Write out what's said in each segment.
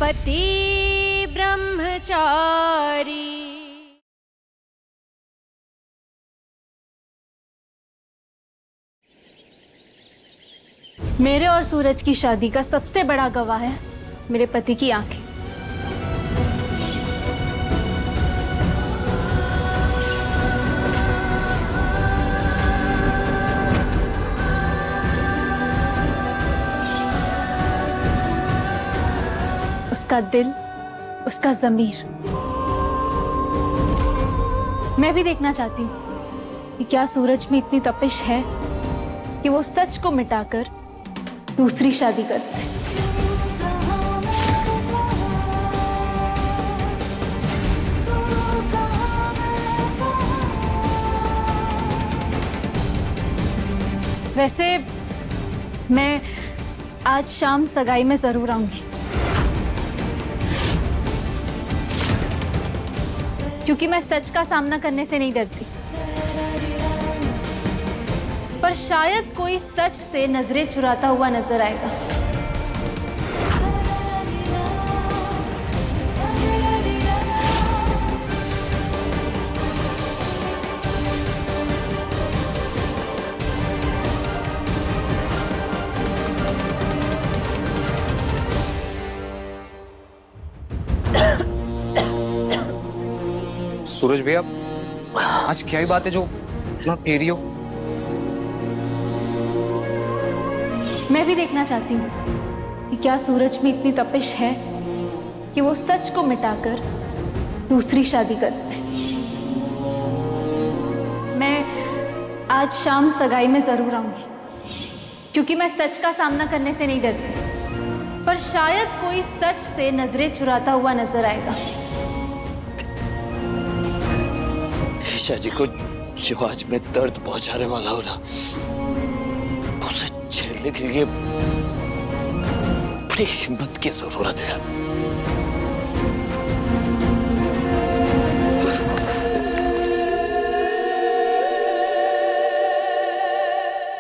पति ब्रह्मचारी। मेरे और सूरज की शादी का सबसे बड़ा गवाह है मेरे पति की आंखें। उसका दिल, उसका ज़मीर। मैं भी देखना चाहती हूँ कि क्या सूरज में इतनी तपिश है कि वो सच को मिटाकर दूसरी शादी करते हैं। वैसे मैं आज शाम सगाई में जरूर आऊंगी, क्योंकि मैं सच का सामना करने से नहीं डरती। पर शायद कोई सच से नजरें चुराता हुआ नजर आएगा। सूरज भैया, आज क्या ही बात है जो इतना पी रही हो? मैं भी देखना चाहती हूँ कि क्या सूरज में इतनी तपिश है कि वो सच को मिटाकर दूसरी शादी करते हैं। मैं आज शाम सगाई में जरूर आऊंगी, क्योंकि मैं सच का सामना करने से नहीं डरती। पर शायद कोई सच से नजरें चुराता हुआ नजर आएगा। ईशा जी को जो आज मैं दर्द पहुंचाने वाला हूं ना, उसे झेलने के लिए बड़ी हिम्मत की जरूरत है।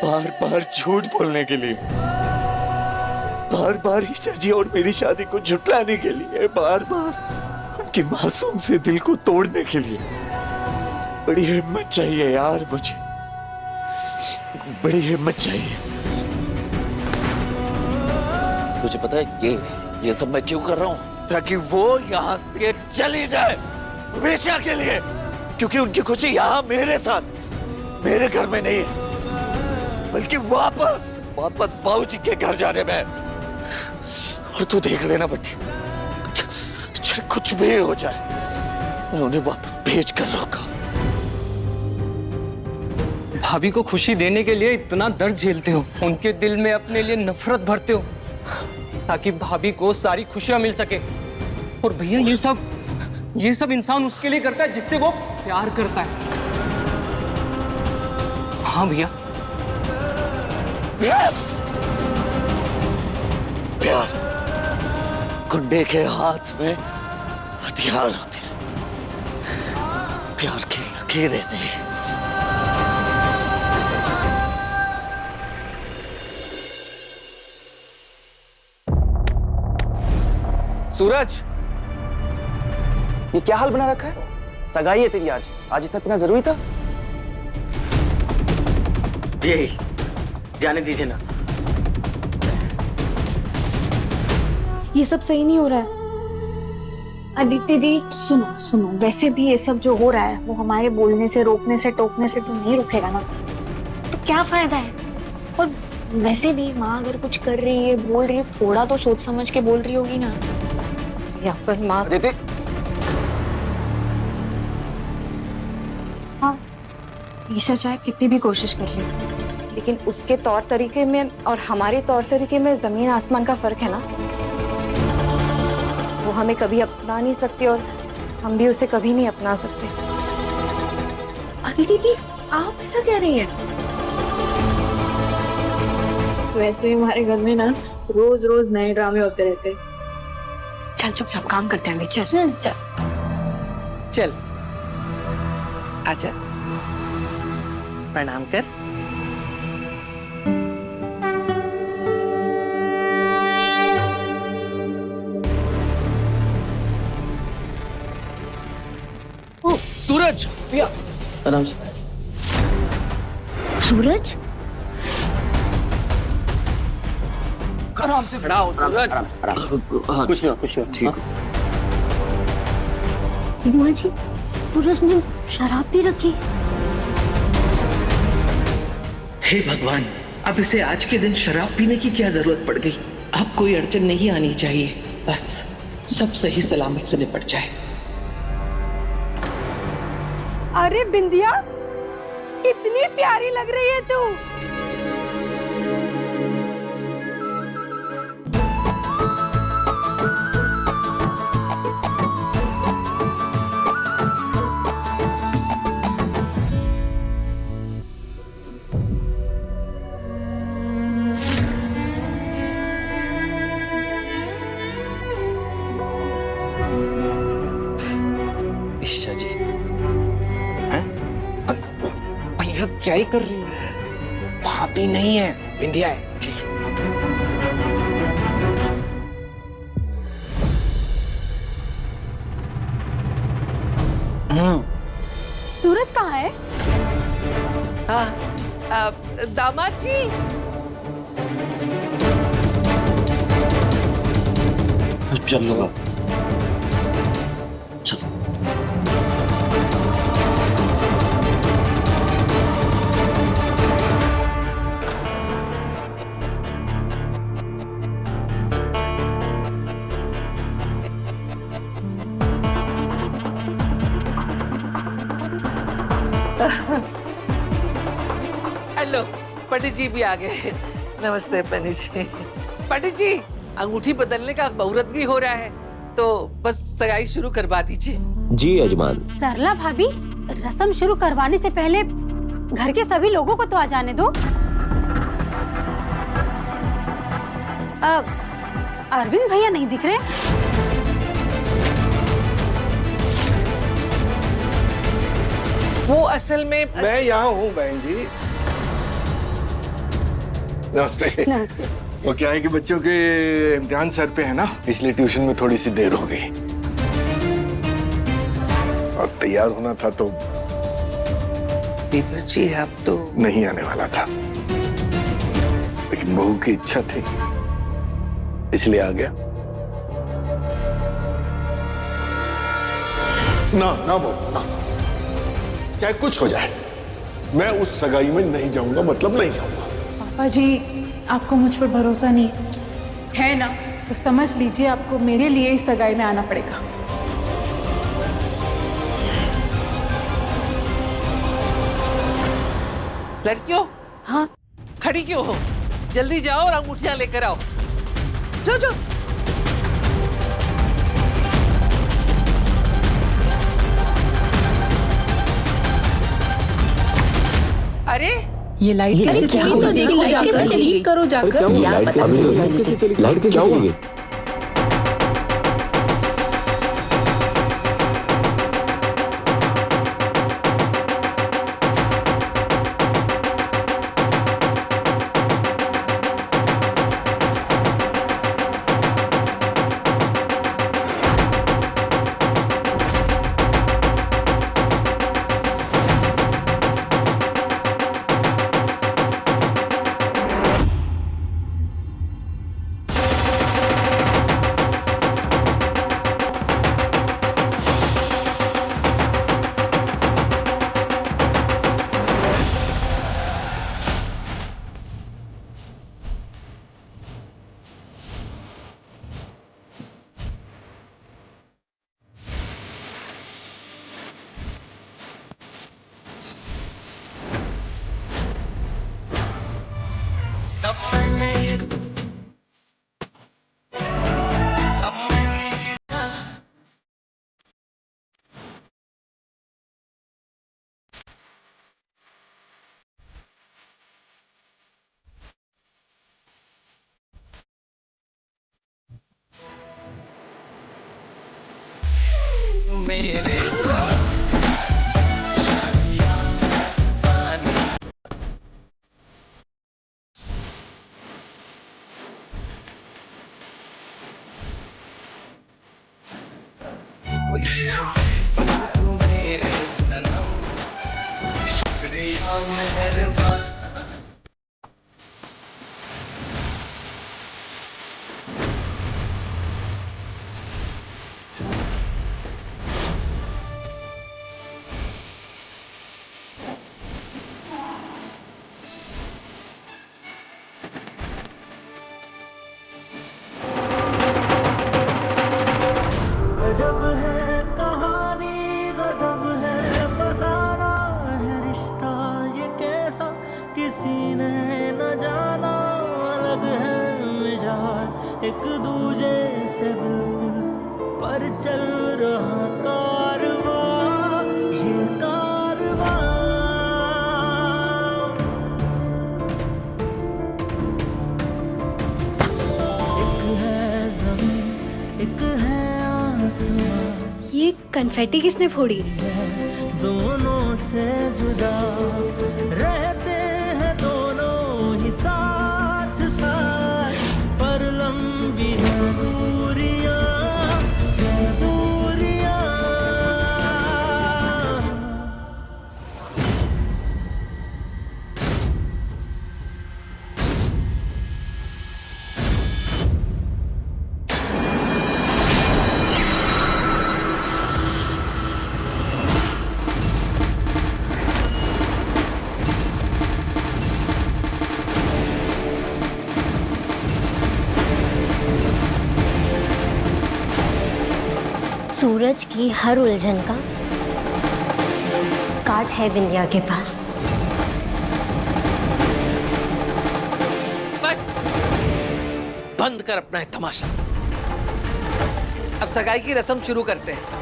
बार बार झूठ बोलने के लिए, बार बार ईशा जी और मेरी शादी को झुटलाने के लिए, बार बार उनकी मासूम से दिल को तोड़ने के लिए बड़ी हिम्मत चाहिए यार, मुझे बड़ी हिम्मत चाहिए। मुझे पता है ये सब मैं क्यों कर रहा हूं, ताकि वो यहां से चली जाए हमेशा के लिए, क्योंकि उनकी खुशी यहां मेरे साथ, मेरे घर में नहीं है, बल्कि वापस बाबूजी के घर जाने में। और तू देख लेना बट्टी, चाहे कुछ भी हो जाए, मैं उन्हें वापस भेज कर रखा। भाभी को खुशी देने के लिए इतना दर्द झेलते हो, उनके दिल में अपने लिए नफरत भरते हो, ताकि भाभी को सारी खुशियां मिल सके। और भैया ये सब इंसान उसके लिए करता है जिससे वो प्यार करता है। हाँ भैया, प्यार गुंडे के हाथ में हथियार होते हैं, प्यार की लकीरें नहीं। सूरज, ये क्या हाल बना रखा है? सगाई है तेरी आज इतना पीना जरूरी था? जी जाने दीजिए ना। ये सब सही नहीं हो रहा है। अदिति दी, सुनो, वैसे भी ये सब जो हो रहा है वो हमारे बोलने से, रोकने से, टोकने से तो नहीं रुकेगा ना, तो क्या फायदा है? और वैसे भी माँ अगर कुछ कर रही है, बोल रही है, थोड़ा तो सोच समझ के बोल रही होगी ना। या पर माँ, अदिति, हाँ, ईशा चाहे कितनी भी कोशिश कर ले, लेकिन उसके तौर तरीके में और हमारे तौर तरीके में जमीन आसमान का फर्क है ना। वो हमें कभी अपना नहीं सकती और हम भी उसे कभी नहीं अपना सकते। अरे दीदी, आप ऐसा कह रही हैं? वैसे हमारे घर में ना रोज रोज नए ड्रामे होते रहते। चल चुपचाप काम करते हैं। चल चल चल आजा, प्रणाम कर। सूरज भैया आराम से। सूरज आराम से खड़ा हो सूरज। कुछ नहीं, कुछ नहीं। ठीक। बुआ जी, सूरज ने शराब पी रखी है। हे भगवान, अब इसे आज के दिन शराब पीने की क्या जरूरत पड़ गई? अब कोई अड़चन नहीं आनी चाहिए, बस सब सही सलामत से निपट जाए। अरे बिंदिया, कितनी प्यारी लग रही है तू। ईशा जी हैं? भैया क्या ही कर रही है? भाभी नहीं है, बिंदिया है। सूरज कहाँ है? दामाद जी चलो हेलो, पंडित जी भी आ गए। नमस्ते पंडित जी। पंडित जी, अंगूठी बदलने का मुहूर्त भी हो रहा है, तो बस सगाई शुरू करवा दीजिए। जी यजमान। सरला भाभी, रस्म शुरू करवाने से पहले घर के सभी लोगों को तो आ जाने दो। अरविंद भैया नहीं दिख रहे। वो असल में मैं यहाँ हूँ बहन जी। नमस्ते। नमस्ते। वो क्या है कि बच्चों के इम्तिहान सर पे है ना, इसलिए ट्यूशन में थोड़ी सी देर हो गई और तैयार होना था तो दीपक जी आप तो नहीं आने वाला था, लेकिन बहू की इच्छा थी इसलिए आ गया। ना ना बहू ना, चाहे कुछ हो जाए मैं उस सगाई में नहीं जाऊंगा, मतलब नहीं जाऊंगा। पापा जी, आपको मुझ पर भरोसा नहीं है ना, तो समझ लीजिए आपको मेरे लिए इस सगाई में आना पड़ेगा। लड़कियों, हाँ खड़ी क्यों हो? जल्दी जाओ और अंगूठियां लेकर आओ। जाओ जाओ। अरे ये लाइट कैसे चली? करो जाकर। लाइट कैसे चली गई? मेरे गजब है कहानी, गजब है फसाना है रिश्ता ये कैसा किसी ने न जाना। अलग है मिजाज एक दूजे से बिल्कुल, पर चल रहा कारवां ये कारवां। एक है ज़मीन एक है आसमां, ये कन्फेटी किसने फोड़ी? दोनों से जुदा रहते हैं दोनों ही साथ साथ, पर लंबी है दूरियां है दूरियां। सूरज की हर उलझन का काट है विंध्या के पास। बस बंद कर अपना ये तमाशा। अब सगाई की रस्म शुरू करते हैं।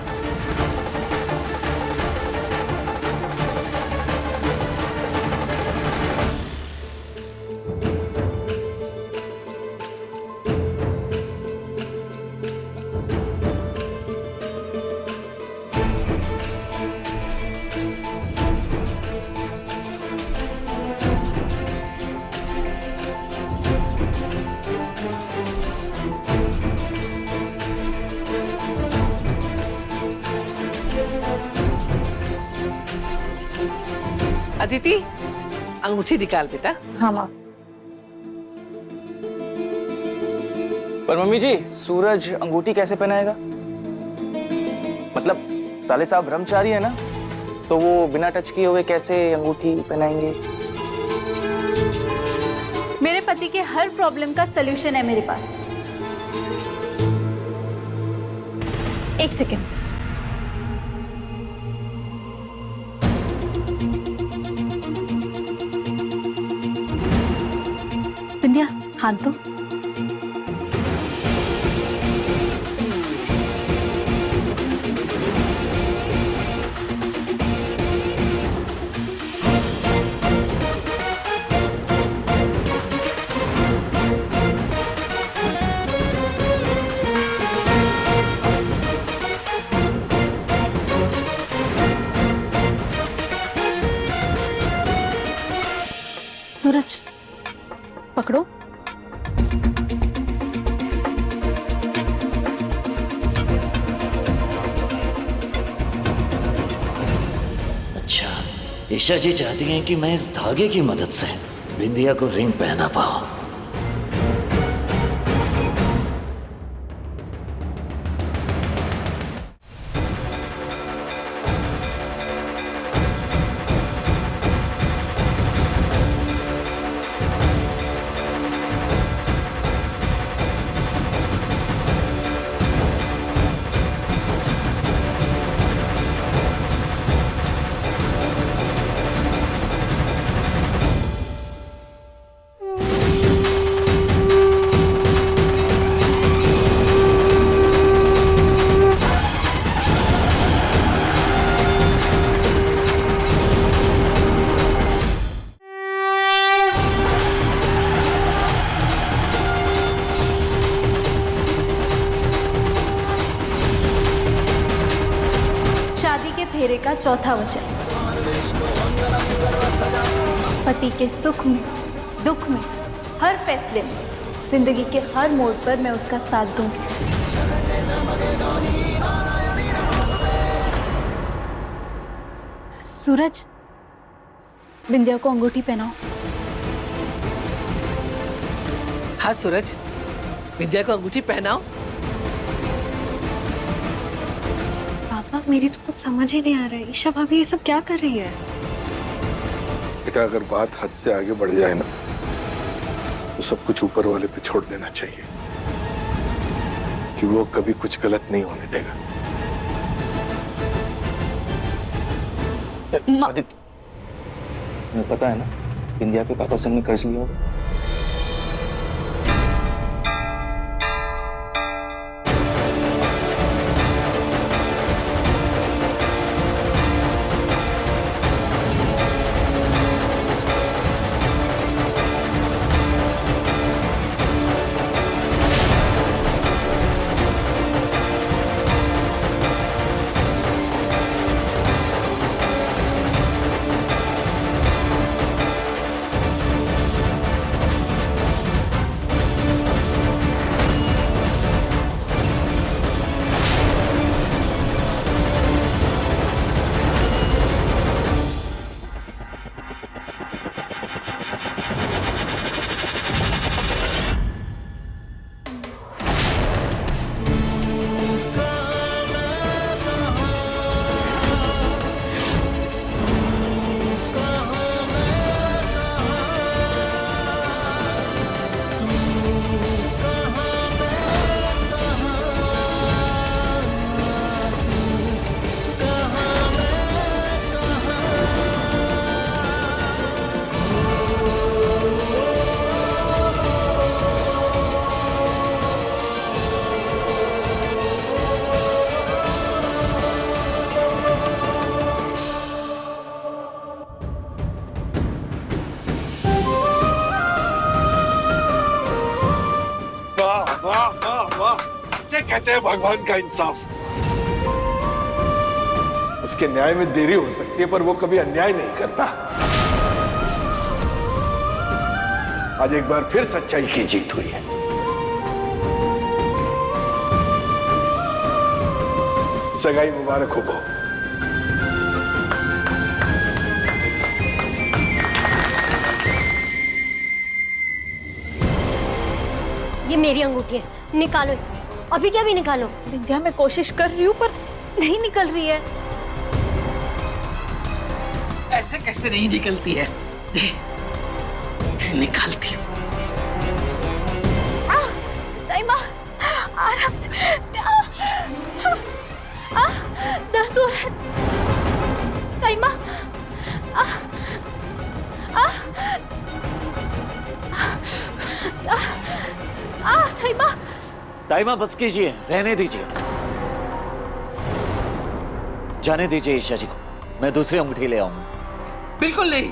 अदिति, अंगूठी निकाल बेटा। हाँ माँ। पर मम्मी जी, सूरज अंगूठी कैसे पहनाएगा? मतलब साले साहब ब्रह्मचारी है ना, तो वो बिना टच किए हुए कैसे अंगूठी पहनाएंगे? मेरे पति के हर प्रॉब्लम का सलूशन है मेरे पास। एक सेकेंड। विंध्या, हाथ दो। सूरज पकड़ो। अच्छा, ईशा जी चाहती हैं कि मैं इस धागे की मदद से विंध्या को रिंग पहना पाऊं। शादी के फेरे का चौथा वचन। पति के सुख में, दुख में, हर फैसले में, जिंदगी के हर मोड़ पर मैं उसका साथ दूंगी। सूरज, बिंदिया को अंगूठी पहनाओ। हाँ सूरज, विद्या को अंगूठी पहनाओ। पापा मेरी तो कुछ समझ ही नहीं आ रहा है, ईशा भाभी ये सब क्या कर रही है? बेटा अगर बात हद से आगे बढ़ जाए ना तो सब कुछ ऊपर वाले पे छोड़ देना चाहिए कि वो कभी कुछ गलत नहीं होने देगा। आदित्य, तुम्हें पता है ना बिंदिया के पापा से हमने कर्ज लिया होगा। वाह वाह वाह, इसे कहते हैं भगवान का इंसाफ। उसके न्याय में देरी हो सकती है पर वो कभी अन्याय नहीं करता। आज एक बार फिर सच्चाई की जीत हुई है। सगाई मुबारक हो बहू। ये मेरी अंगूठी है, निकालो इसे, अभी क्या भी निकालो। विद्या मैं कोशिश कर रही हूँ पर नहीं निकल रही है। ऐसे कैसे नहीं निकलती है? दे, निकालती हूँ। ताईमा, आराम से। दर्द हो रहा है। ताईमा, ताईमा। ताईमा बस कीजिए, रहने दीजिए, जाने दीजिए ईशा जी को। मैं दूसरी अंगूठी ले आऊंगा। बिल्कुल नहीं,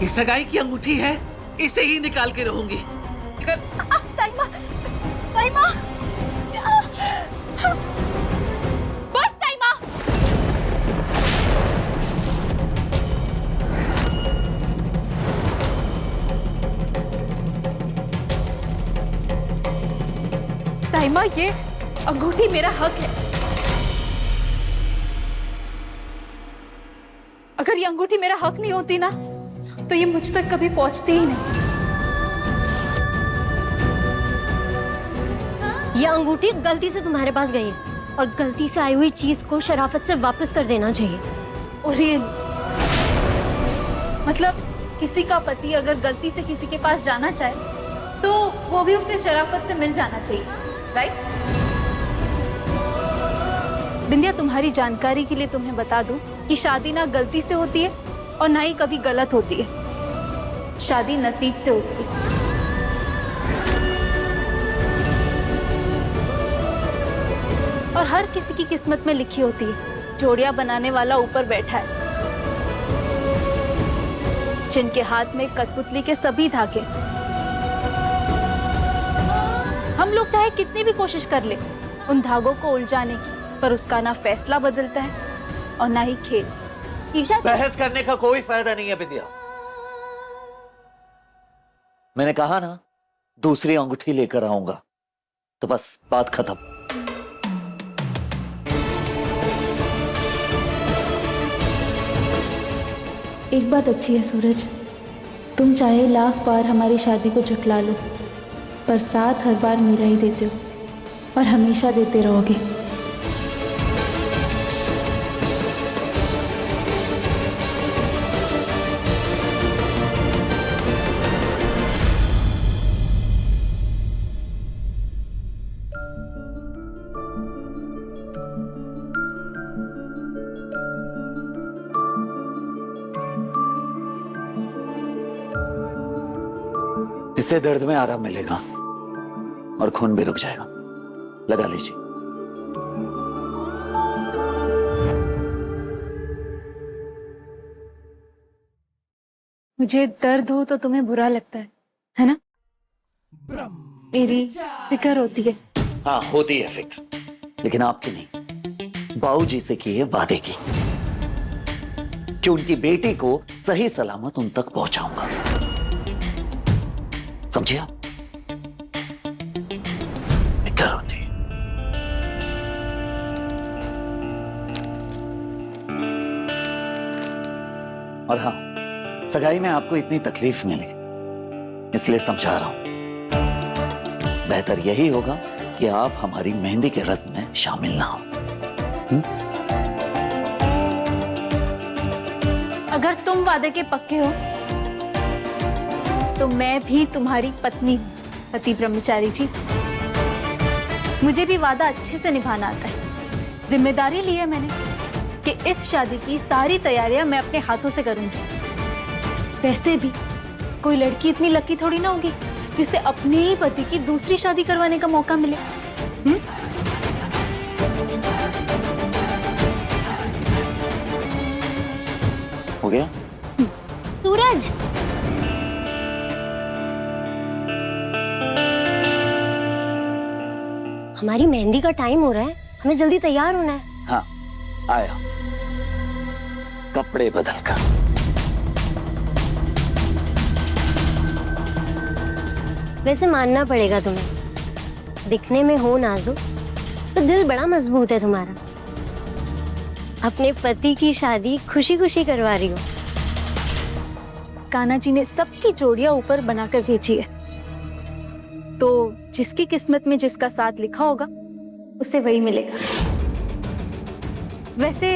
ये सगाई की अंगूठी है, इसे ही निकाल के रहूंगी। ताईमा, ताईमा, बस ताईमा। ताईमा, ये अंगूठी मेरा हक है। अगर ये अंगूठी मेरा हक नहीं होती ना तो ये मुझ तक कभी पहुंचती ही नहीं। ये अंगूठी गलती से तुम्हारे पास गई है और गलती से आई हुई चीज को शराफत से वापस कर देना चाहिए। और ये मतलब किसी का पति अगर गलती से किसी के पास जाना चाहे तो वो भी उसे शराफत से मिल जाना चाहिए, राइट? बिंदिया, तुम्हारी जानकारी के लिए तुम्हें बता दूं कि शादी ना गलती से होती है और ना ही कभी गलत होती है। शादी नसीब से होती है। और हर किसी की किस्मत में लिखी होती है। जोड़ियां बनाने वाला ऊपर बैठा है, जिनके हाथ में कठपुतली के सभी धागे। हम लोग चाहे कितनी भी कोशिश कर ले उन धागों को उलझाने की, पर उसका ना फैसला बदलता है और ना ही खेल। ईशा, बहस करने का कोई फायदा नहीं है बिंदिया। मैंने कहा ना दूसरी अंगूठी लेकर आऊंगा, तो बस बात खत्म। एक बात अच्छी है सूरज, तुम चाहे लाख बार हमारी शादी को झुठला लो, पर साथ हर बार मेरा ही देते हो और हमेशा देते रहोगे। इससे दर्द में आराम मिलेगा और खून भी रुक जाएगा। लगा लीजिए। मुझे दर्द हो तो तुम्हें बुरा लगता है ना? मेरी फिक्र होती है। हाँ होती है फिक्र, लेकिन आपकी नहीं, बाबूजी से किए वादे की कि उनकी बेटी को सही सलामत उन तक पहुंचाऊंगा। समझे आप? फिक्र होती है। और हाँ, सगाई में आपको इतनी तकलीफ मिली, इसलिए समझा रहा हूं। बेहतर यही होगा कि आप हमारी मेहंदी के रस्म में शामिल ना हो। अगर तुम वादे के पक्के हो तो मैं भी तुम्हारी पत्नी हूँ पति ब्रह्मचारी जी। मुझे भी वादा अच्छे से निभाना आता है। जिम्मेदारी ली है मैंने कि इस शादी की सारी तैयारियां मैं अपने हाथों से करूंगी। वैसे भी कोई लड़की इतनी लकी थोड़ी ना होगी जिसे अपने ही पति की दूसरी शादी करवाने का मौका मिले। हो गया? सूरज, हमारी मेहंदी का टाइम हो रहा है, हमें जल्दी तैयार होना है। हाँ आया, कपड़े बदल कर। वैसे मानना पड़ेगा तुम्हें, दिखने में हो नाजुक तो दिल बड़ा मजबूत है तुम्हारा। अपने पति की शादी खुशी खुशी करवा रही हो। कान्हा जी ने सबकी जोड़ियां ऊपर बनाकर भेजी है, तो जिसकी किस्मत में जिसका साथ लिखा होगा उसे वही मिलेगा। वैसे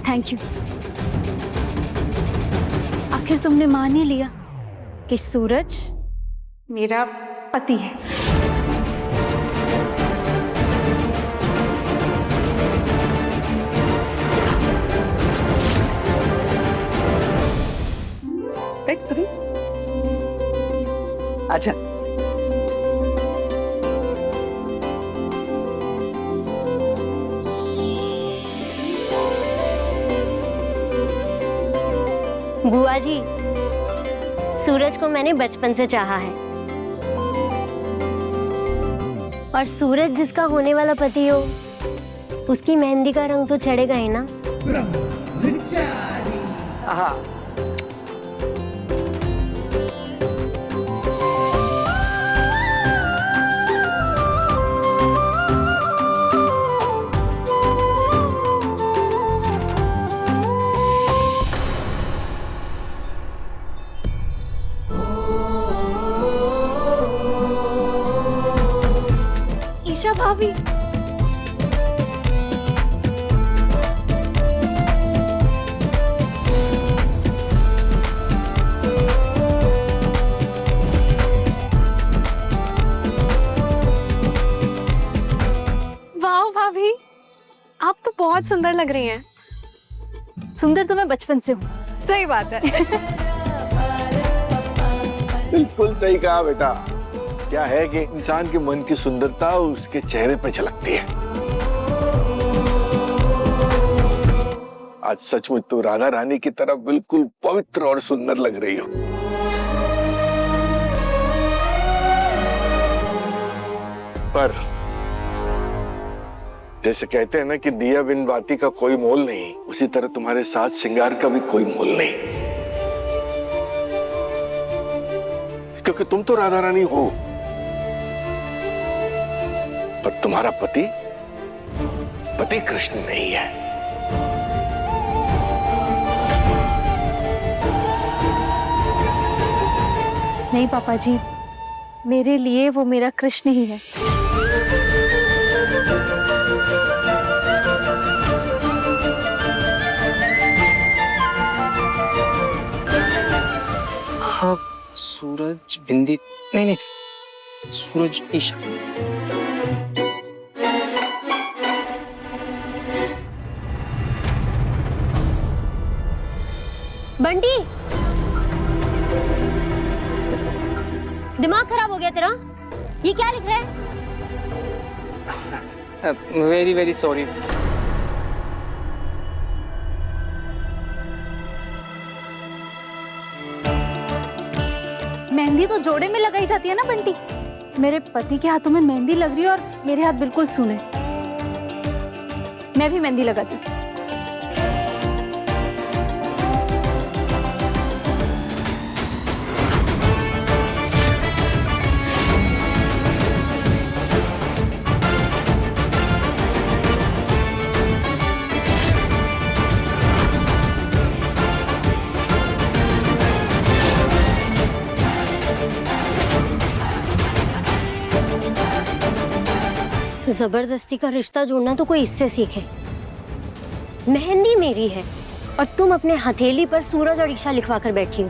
थैंक यू, आखिर तुमने मान ही लिया कि सूरज मेरा पति है। राइट सुनी? अच्छा बुआ जी, सूरज को मैंने बचपन से चाहा है, और सूरज जिसका होने वाला पति हो उसकी मेहंदी का रंग तो चढ़ेगा ही ना। हाँ ईशा भाभी, वाह भाभी, आप तो बहुत सुंदर लग रही हैं। सुंदर तो मैं बचपन से हूँ। सही बात है। बिल्कुल सही कहा बेटा। क्या है कि इंसान के मन की सुंदरता उसके चेहरे पे झलकती है। आज सचमुच तो राधा रानी की तरह बिल्कुल पवित्र और सुंदर लग रही हो। पर जैसे कहते हैं ना कि दिया बिन बाती का कोई मोल नहीं, उसी तरह तुम्हारे साथ श्रृंगार का भी कोई मोल नहीं, क्योंकि तुम तो राधा रानी हो, पर तुम्हारा पति कृष्ण नहीं है। नहीं पापा जी, मेरे लिए वो मेरा कृष्ण ही है। हाँ, सूरज बिंदी नहीं नहीं, सूरज ईशा। बंटी, दिमाग खराब हो गया तेरा? ये क्या लिख रहा है? Very very sorry. मेहंदी तो जोड़े में लगाई जाती है ना बंटी। मेरे पति के हाथों में मेहंदी लग रही है और मेरे हाथ बिल्कुल सूने। मैं भी मेहंदी लगाती हूँ। जबरदस्ती का रिश्ता जोड़ना तो कोई इससे सीखे। मेहंदी मेरी है और तुम अपने हथेली पर सूरज और ईशा लिखवा कर बैठी हो।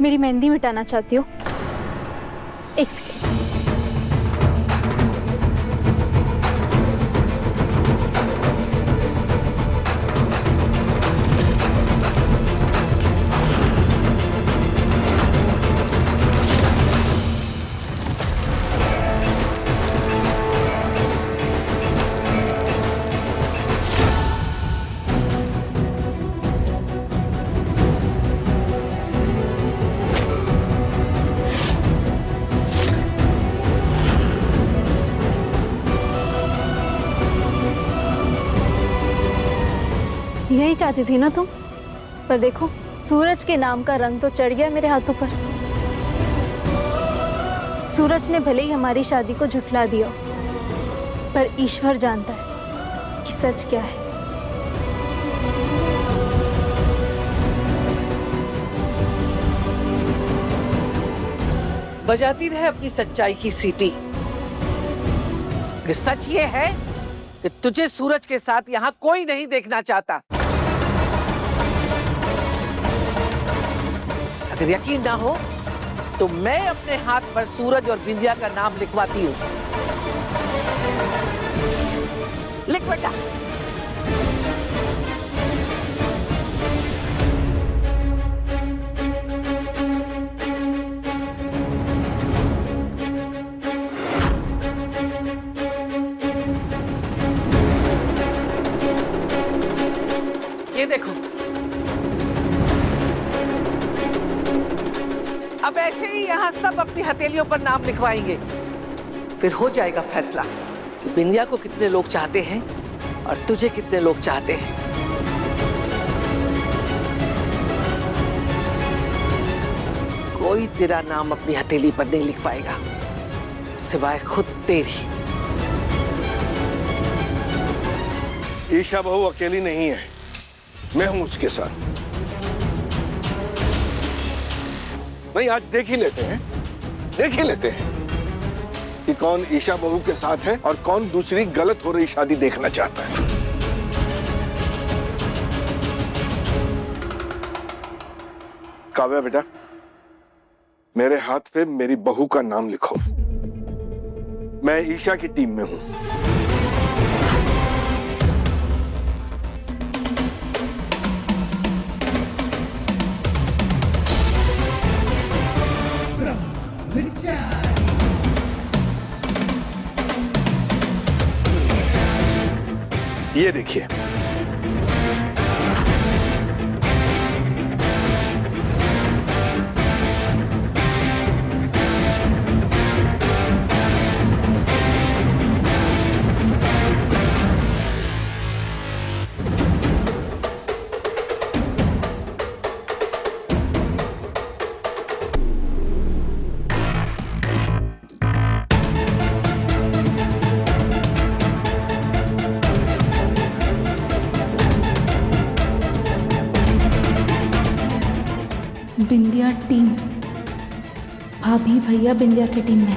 मेरी मेहंदी मिटाना चाहती हो? एक सेकंड। यही चाहती थी ना तुम? पर देखो, सूरज के नाम का रंग तो चढ़ गया मेरे हाथों पर। सूरज ने भले ही हमारी शादी को झुठला दिया, पर ईश्वर जानता है कि सच क्या है। बजाती रहे अपनी सच्चाई की सीटी। कि सच ये है कि तुझे सूरज के साथ यहाँ कोई नहीं देखना चाहता। अगर यकीन ना हो तो मैं अपने हाथ पर सूरज और बिंदिया का नाम लिखवाती हूँ। लिख बेटा। ये देखो, अब ऐसे ही यहाँ सब अपनी हथेलियों पर नाम लिखवाएंगे, फिर हो जाएगा फैसला कि बिंदिया को कितने लोग चाहते हैं और तुझे कितने लोग चाहते हैं। कोई तेरा नाम अपनी हथेली पर नहीं लिखवाएगा सिवाय खुद तेरी। ईशा बहू अकेली नहीं है, मैं हूं उसके साथ। नहीं, आज देख ही लेते हैं, देख ही लेते हैं कि कौन ईशा बहू के साथ है और कौन दूसरी गलत हो रही शादी देखना चाहता है। काव्या बेटा, मेरे हाथ पे मेरी बहू का नाम लिखो। मैं ईशा की टीम में हूं। ये देखिए, बिंदिया टीम, भाभी भैया बिंदिया की टीम में।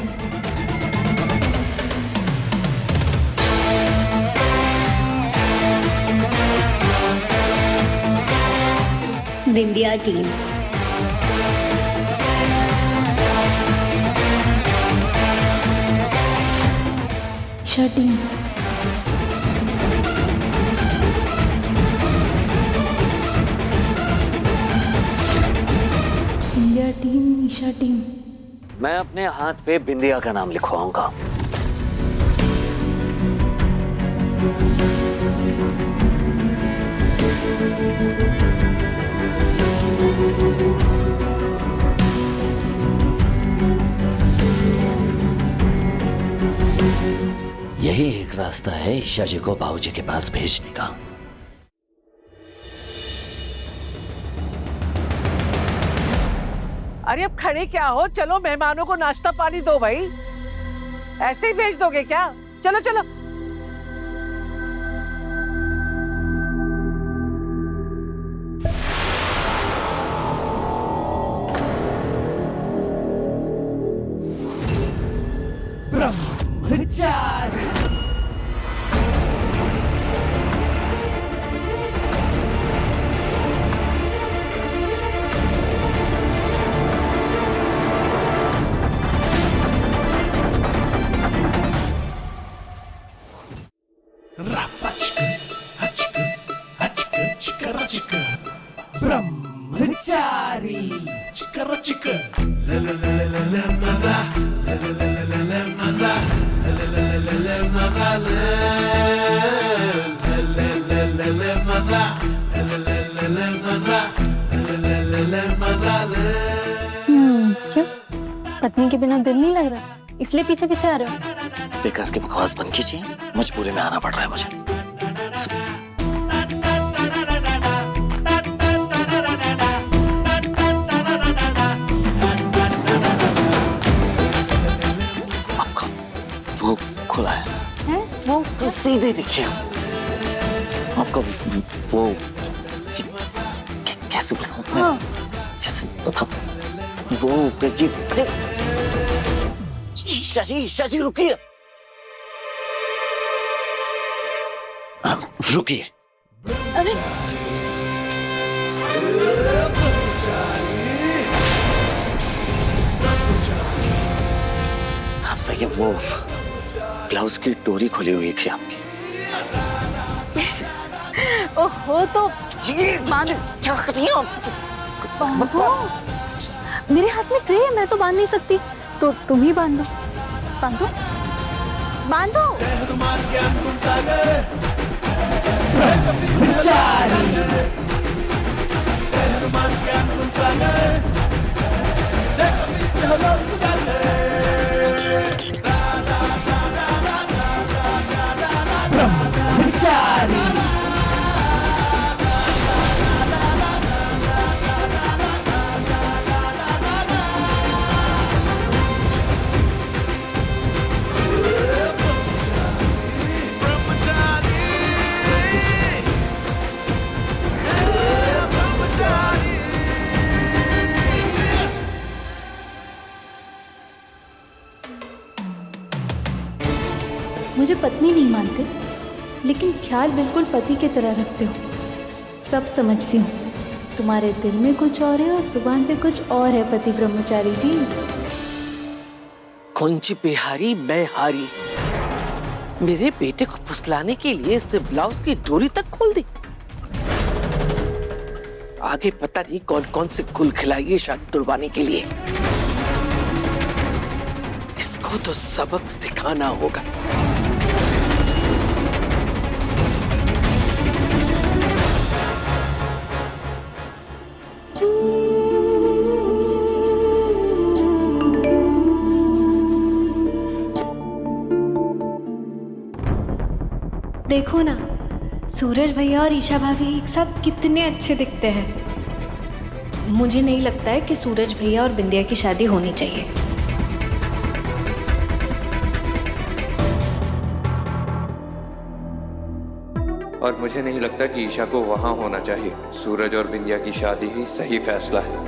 बिंदिया टीम। ईशा टीम। बिंदिया टीम, ईशा टीम। मैं अपने हाथ पे बिंदिया का नाम लिखवाऊंगा। यही एक रास्ता है ईशा जी को बाबूजी के पास भेजने का। अरे अब खड़े क्या हो, चलो मेहमानों को नाश्ता पानी दो भाई। ऐसे ही भेज दोगे क्या? चलो चलो। ब्रह्मचारी ब्रह्मचारी चिकर चिकर ले ले ले ले ले मजा ले ले ले ले ले मजा ले ले ले ले ले मजा ले ले ले ले ले मजा ले ले ले ले मजा ले ले ले ले मजा ले। क्यों? पत्नी के बिना दिल नहीं लग रहा, इसलिए पीछे पीछे आ रहे हो? बेकार की बकवास बंद कीजिए, मजबूरी में आना पड़ रहा है मुझे। आपका वो खुला है वो सीधे देखिए। आपका वो कैसे बताऊं मैं? कैसे बताऊं? वो ईशा जी रुकिए, रुकिए। अरे आप सही है, वो ब्लाउज की डोरी खुली हुई थी आपकी। ओहो, तो बांध, क्या कर रही हो? बांधो। मेरे हाथ में ट्रे है, मैं तो बांध नहीं सकती, तो तुम ही बांधो। बांधो बांधो। मुझे पत्नी नहीं मानते, लेकिन ख्याल बिल्कुल पति की तरह रखते हो। सब समझती हूँ, तुम्हारे दिल में कुछ और है और जुबान पे कुछ और है पति ब्रह्मचारी जी। कुंज बिहारी मैं हारी, मेरे बेटे को फुसलाने के लिए इसने ब्लाउज की डोरी तक खोल दी। आगे पता नहीं कौन कौन से गुल खिलाइए शादी तुड़वाने के लिए। इसको तो सबक सिखाना होगा। देखो ना, सूरज भैया और ईशा भाभी एक साथ कितने अच्छे दिखते हैं। मुझे नहीं लगता है कि सूरज भैया और बिंदिया की शादी होनी चाहिए। और मुझे नहीं लगता कि ईशा को वहां होना चाहिए। सूरज और बिंदिया की शादी ही सही फैसला है।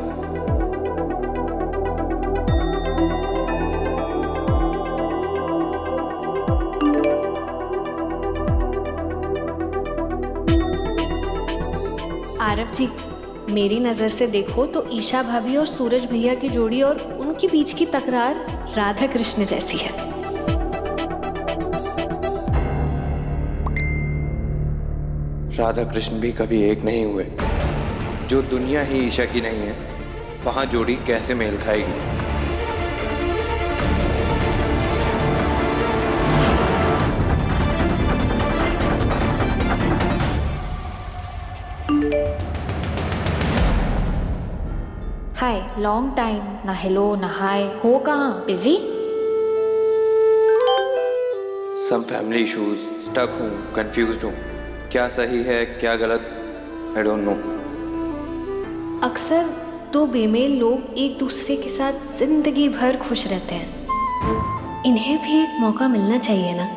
आप जी, मेरी नज़र से देखो तो ईशा भाभी और सूरज भैया की जोड़ी और उनके बीच की तकरार राधा कृष्ण जैसी है। राधा कृष्ण भी कभी एक नहीं हुए। जो दुनिया ही ईशा की नहीं है, वहां जोड़ी कैसे मेल खाएगी? हाय, लॉन्ग टाइम, ना हेलो ना हाय, हो कहाँ, busy? Some family issues, stuck हूँ, कंफ्यूज्ड हूँ। क्या सही है क्या गलत, आई डोंट नो। अक्सर दो बेमेल लोग एक दूसरे के साथ जिंदगी भर खुश रहते हैं। इन्हें भी एक मौका मिलना चाहिए ना।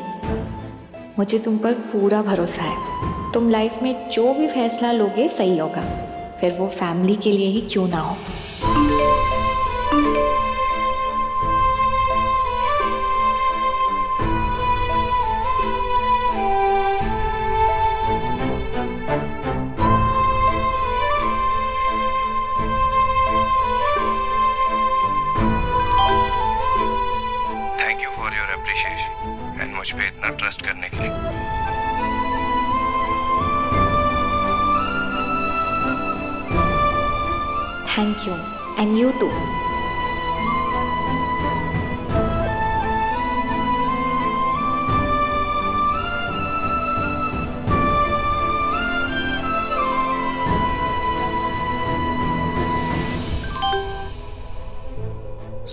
मुझे तुम पर पूरा भरोसा है। तुम लाइफ में जो भी फैसला लोगे सही होगा, फिर वो फैमिली के लिए ही क्यों ना हो। Thank you for your appreciation and मुझ पे इतना ट्रस्ट करने के लिए। Thank you, and you too.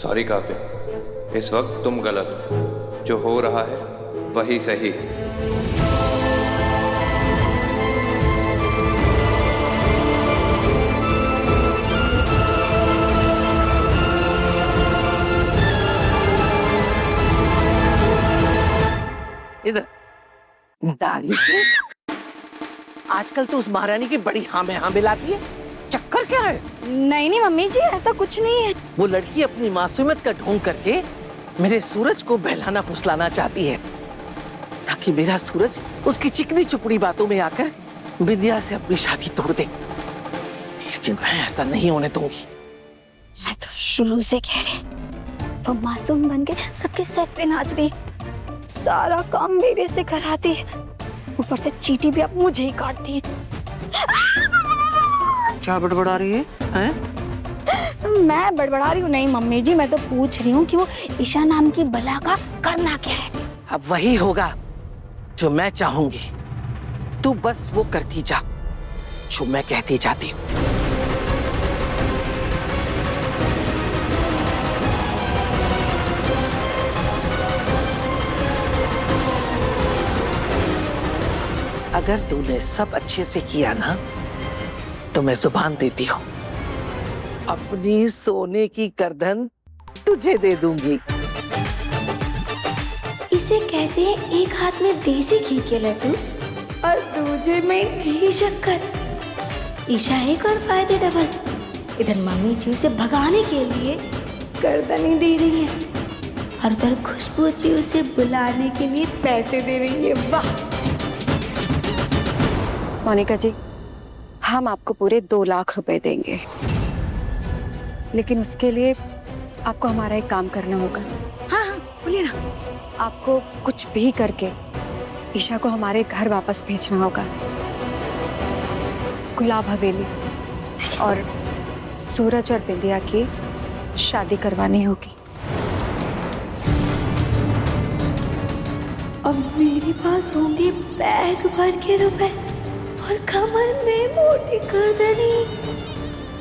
Sorry Kavya, इस वक्त तुम गलत हो। जो हो रहा है वही सही है। इधर दाली आजकल तो उस महारानी की बड़ी हाँ में हाँ मिलाती है। चक्कर क्या है? नहीं नहीं मम्मी जी, ऐसा कुछ नहीं है। वो लड़की अपनी मासूमियत का ढोंग करके मेरे सूरज को बहलाना फुसलाना चाहती है, ताकि मेरा सूरज उसकी चिकनी चुपड़ी बातों में आकर विद्या से अपनी शादी तोड़ दे। लेकिन मैं ऐसा नहीं होने दूंगी। मैं तो शुरू से कह रही, वो मासूम बन के सबके सेट पे नाच रही, सारा काम मेरे से कराती है, ऊपर से चीटी भी अब मुझे ही काटती है। क्या बड़बड़ा रही है, हैं? मैं बड़बड़ा रही हूँ नहीं मम्मी जी, मैं तो पूछ रही हूँ कि वो ईशा नाम की बला का करना क्या है। अब वही होगा जो मैं चाहूंगी। तू बस वो करती जा जो मैं कहती जाती हूँ। अगर तूने सब अच्छे से किया ना, तो मैं जुबान देती हूँ, अपनी सोने की करधन तुझे दे दूंगी। इसे कहते हैं एक हाथ में देसी घी के लड्डू और दूसरे में घी शक्कर। ईशा एक और फायदे डबल। इधर मम्मी जी उसे भगाने के लिए गर्दन दे रही है, और उधर खुशबू जी उसे बुलाने के लिए पैसे दे रही है। वाह मोनिका जी, हम आपको पूरे 2 लाख रुपए देंगे, लेकिन उसके लिए आपको हमारा एक काम करना होगा। हाँ हाँ बोलिए ना। आपको कुछ भी करके ईशा को हमारे घर वापस भेजना होगा। गुलाब हवेली और सूरज और बिंदिया की शादी करवानी होगी। अब मेरे पास होंगे बैग भर के रुपए और कमर में मोटी गर्दनी।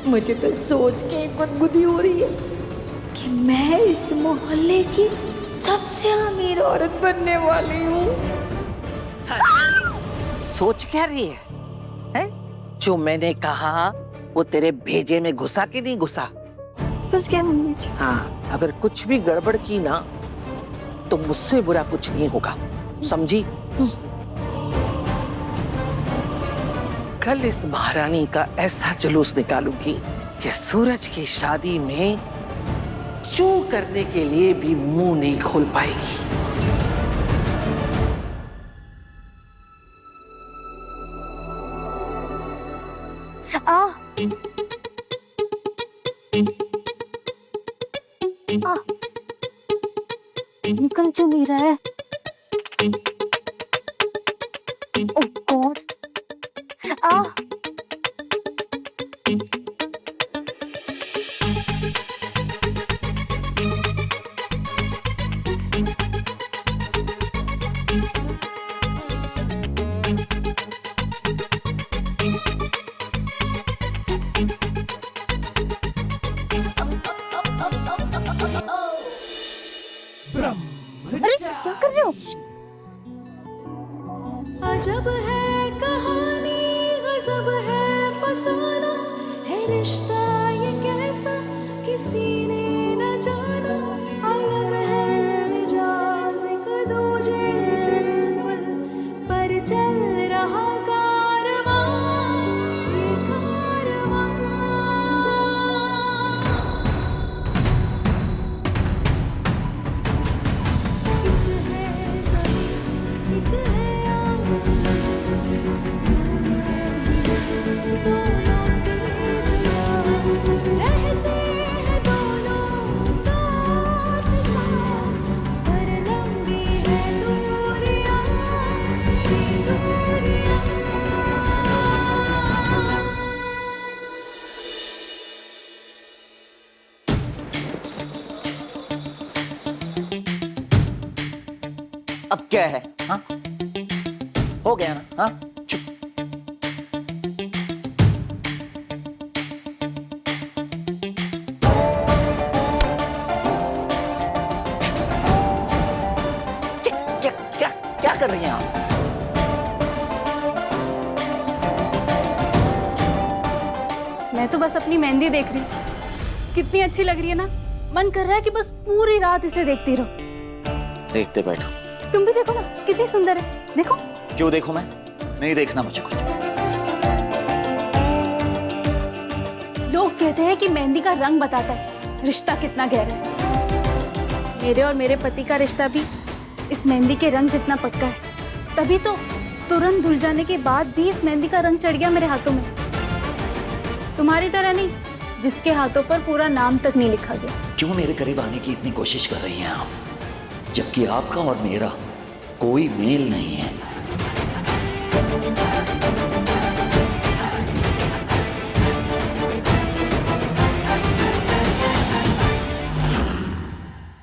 मुझे तो सोच के गुदगुदी हो रही है कि मैं इस मोहल्ले की सबसे अमीर औरत बनने वाली हूँ। सोच क्या रही है, हैं? जो मैंने कहा वो तेरे भेजे में घुसा कि नहीं घुसा? घुस गया मम्मी जी। हाँ, अगर कुछ भी गड़बड़ की ना तो मुझसे बुरा कुछ नहीं होगा, समझी? कल इस महारानी का ऐसा जुलूस निकालूंगी कि सूरज की शादी में चू करने के लिए भी मुंह नहीं खोल पाएगी। निकल क्यों नहीं रहा है? ओह गॉड! अरे क्या कर रहे हो? अजब है कहानी, गजब है फसाना, है रिश्ता ये कैसा किसी ने न जाना। अलग है मिजाज एक दूजे से बिल्कुल, पर चल रहा कारवां ये कारवां। एक है आसमां, दोनों से जुड़ा, रहते हैं दोनों साथ साथ, पर लंबी है दूरियां, दूरियां। अब क्या है? हाँ, हो गया ना? हाँ, चुप। क्या क्या क्या कर रही हैं आप? मैं तो बस अपनी मेहंदी देख रही हूँ। कितनी अच्छी लग रही है ना। मन कर रहा है कि बस पूरी रात इसे देखती रहो। देखते बैठो। तुम भी देखो ना, कितनी सुंदर है। देखो। क्यों देखूं मैं? नहीं देखना मुझे कुछ। लोग कहते हैं कि मेहंदी का रंग बताता है रिश्ता कितना गहरा है। मेरे और मेरे पति का रिश्ता भी इस मेहंदी के रंग जितना पक्का है। तभी तो तुरंत धुल जाने के बाद भी इस मेहंदी का रंग चढ़ गया मेरे हाथों में। तुम्हारी तरह नहीं, जिसके हाथों पर पूरा नाम तक नहीं लिखा गया। क्यों मेरे करीब आने की इतनी कोशिश कर रही हैं आप, जबकि आपका और मेरा कोई मेल नहीं है?